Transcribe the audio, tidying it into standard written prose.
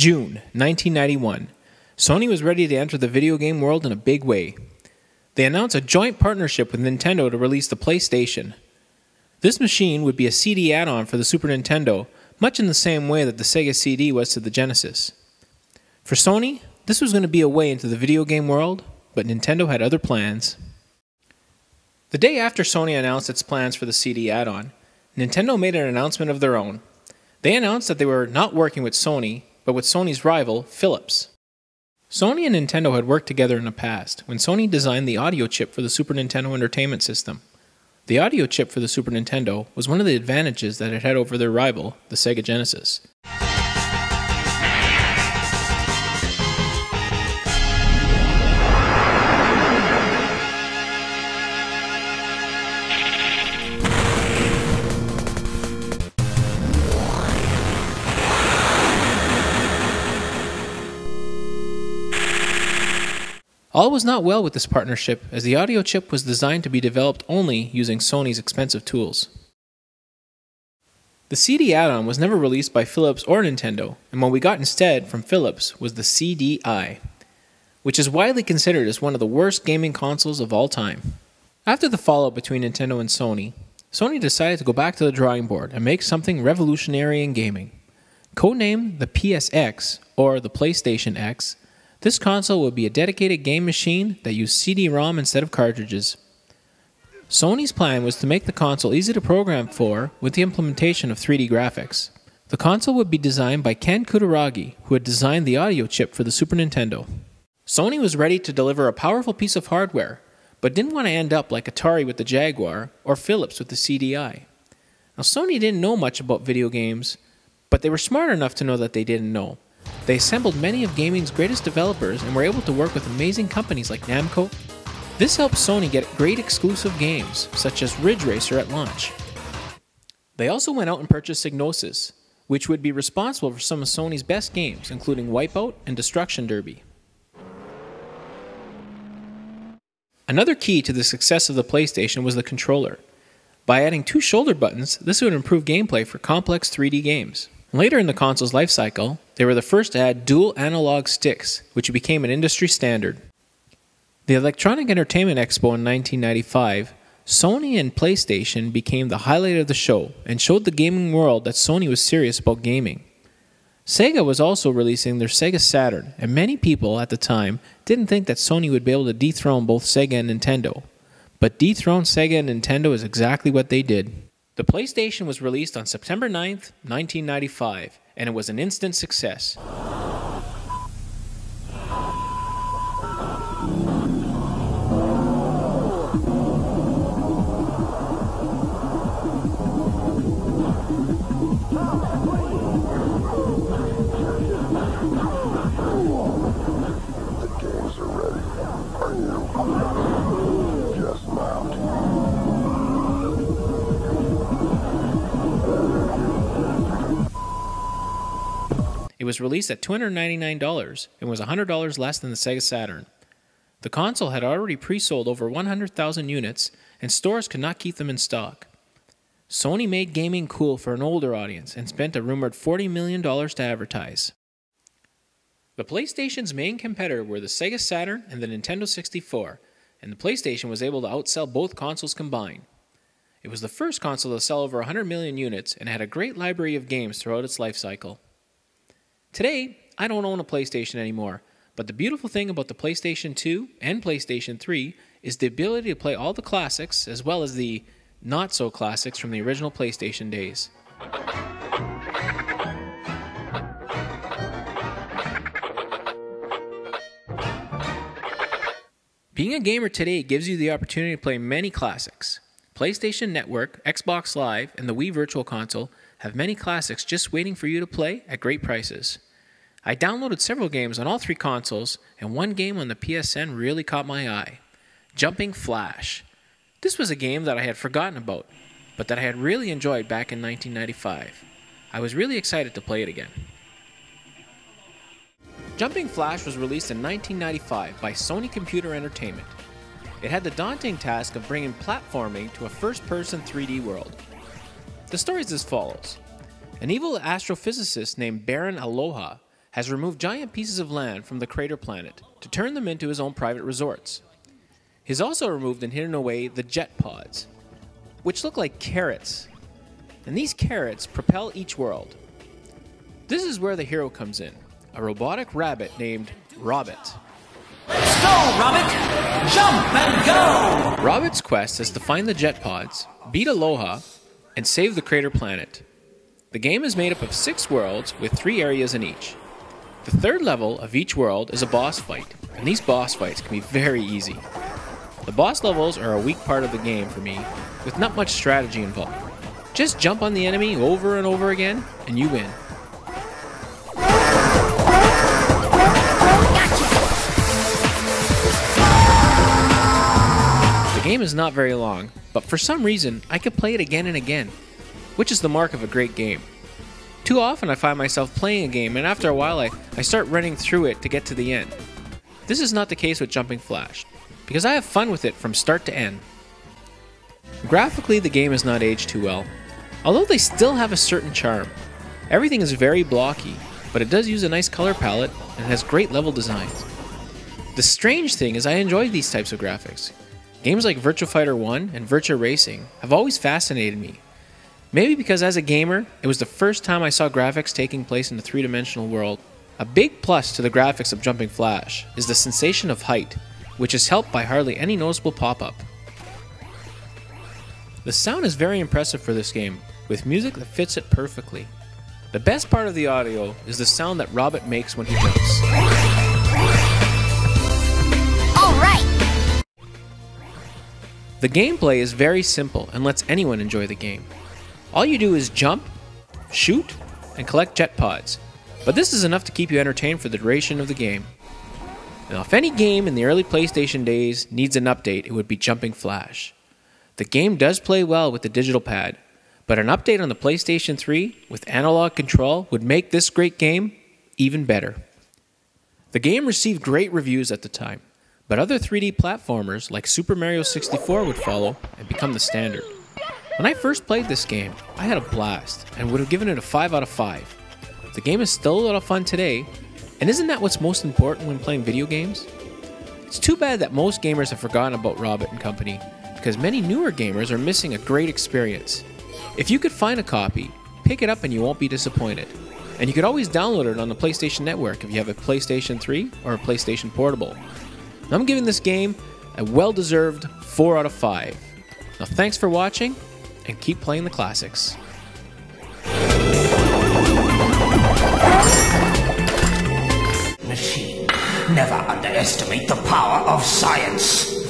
June 1991. Sony was ready to enter the video game world in a big way. They announced a joint partnership with Nintendo to release the PlayStation. This machine would be a CD add-on for the Super Nintendo, much in the same way that the Sega CD was to the Genesis. For Sony, this was going to be a way into the video game world, but Nintendo had other plans. The day after Sony announced its plans for the CD add-on, Nintendo made an announcement of their own. They announced that they were not working with Sony, but with Sony's rival, Philips. Sony and Nintendo had worked together in the past, when Sony designed the audio chip for the Super Nintendo Entertainment System. The audio chip for the Super Nintendo was one of the advantages that it had over their rival, the Sega Genesis. All was not well with this partnership, as the audio chip was designed to be developed only using Sony's expensive tools. The CD add-on was never released by Philips or Nintendo, and what we got instead from Philips was the CDI, which is widely considered as one of the worst gaming consoles of all time. After the fallout between Nintendo and Sony, Sony decided to go back to the drawing board and make something revolutionary in gaming. Codenamed the PSX, or the PlayStation X, this console would be a dedicated game machine that used CD-ROM instead of cartridges. Sony's plan was to make the console easy to program for with the implementation of 3D graphics. The console would be designed by Ken Kutaragi, who had designed the audio chip for the Super Nintendo. Sony was ready to deliver a powerful piece of hardware, but didn't want to end up like Atari with the Jaguar or Philips with the CDI. Now, Sony didn't know much about video games, but they were smart enough to know that they didn't know. They assembled many of gaming's greatest developers and were able to work with amazing companies like Namco. This helped Sony get great exclusive games, such as Ridge Racer at launch. They also went out and purchased Psygnosis, which would be responsible for some of Sony's best games, including Wipeout and Destruction Derby. Another key to the success of the PlayStation was the controller. By adding 2 shoulder buttons, this would improve gameplay for complex 3D games. Later in the console's life cycle, they were the first to add dual analog sticks, which became an industry standard. The Electronic Entertainment Expo in 1995, Sony and PlayStation became the highlight of the show and showed the gaming world that Sony was serious about gaming. Sega was also releasing their Sega Saturn, and many people at the time didn't think that Sony would be able to dethrone both Sega and Nintendo. But dethrone Sega and Nintendo is exactly what they did. The PlayStation was released on September 9th, 1995, and it was an instant success. It was released at $299 and was $100 less than the Sega Saturn. The console had already pre-sold over 100,000 units, and stores could not keep them in stock. Sony made gaming cool for an older audience and spent a rumored $40 million to advertise. The PlayStation's main competitor were the Sega Saturn and the Nintendo 64, and the PlayStation was able to outsell both consoles combined. It was the first console to sell over 100 million units and had a great library of games throughout its life cycle. Today, I don't own a PlayStation anymore, but the beautiful thing about the PlayStation 2 and PlayStation 3 is the ability to play all the classics as well as the not-so-classics from the original PlayStation days. Being a gamer today gives you the opportunity to play many classics. PlayStation Network, Xbox Live, and the Wii Virtual Console have many classics just waiting for you to play at great prices. I downloaded several games on all 3 consoles, and one game on the PSN really caught my eye. Jumping Flash. This was a game that I had forgotten about, but that I had really enjoyed back in 1995. I was really excited to play it again. Jumping Flash was released in 1995 by Sony Computer Entertainment. It had the daunting task of bringing platforming to a first-person 3D world. The story is as follows. An evil astrophysicist named Baron Aloha has removed giant pieces of land from the crater planet to turn them into his own private resorts. He's also removed and hidden away the jet pods, which look like carrots, and these carrots propel each world. This is where the hero comes in, a robotic rabbit named Robbit. Let's go, Robbit! Jump and go! Robbit's quest is to find the jet pods, beat Aloha, and save the crater planet. The game is made up of 6 worlds with 3 areas in each. The 3rd level of each world is a boss fight, and these boss fights can be very easy. The boss levels are a weak part of the game for me, with not much strategy involved. Just jump on the enemy over and over again, and you win. The game is not very long, but for some reason I could play it again and again, which is the mark of a great game. Too often I find myself playing a game and after a while I start running through it to get to the end. This is not the case with Jumping Flash, because I have fun with it from start to end. Graphically, the game has not aged too well, although they still have a certain charm. Everything is very blocky, but it does use a nice color palette and has great level designs. The strange thing is I enjoy these types of graphics. Games like Virtua Fighter 1 and Virtua Racing have always fascinated me. Maybe because as a gamer, it was the first time I saw graphics taking place in a 3-dimensional world. A big plus to the graphics of Jumping Flash is the sensation of height, which is helped by hardly any noticeable pop-up. The sound is very impressive for this game, with music that fits it perfectly. The best part of the audio is the sound that Robbit makes when he jumps. Alright! The gameplay is very simple and lets anyone enjoy the game. All you do is jump, shoot, and collect jet pods, but this is enough to keep you entertained for the duration of the game. Now, if any game in the early PlayStation days needs an update, it would be Jumping Flash. The game does play well with the digital pad, but an update on the PlayStation 3 with analog control would make this great game even better. The game received great reviews at the time, but other 3D platformers like Super Mario 64 would follow and become the standard. When I first played this game, I had a blast and would have given it a 5 out of 5. The game is still a lot of fun today, and isn't that what's most important when playing video games? It's too bad that most gamers have forgotten about Robbit and Company, because many newer gamers are missing a great experience. If you could find a copy, pick it up and you won't be disappointed. And you could always download it on the PlayStation Network if you have a PlayStation 3 or a PlayStation Portable. I'm giving this game a well-deserved 4 out of 5. Now thanks for watching, and keep playing the classics. Machine, never underestimate the power of science.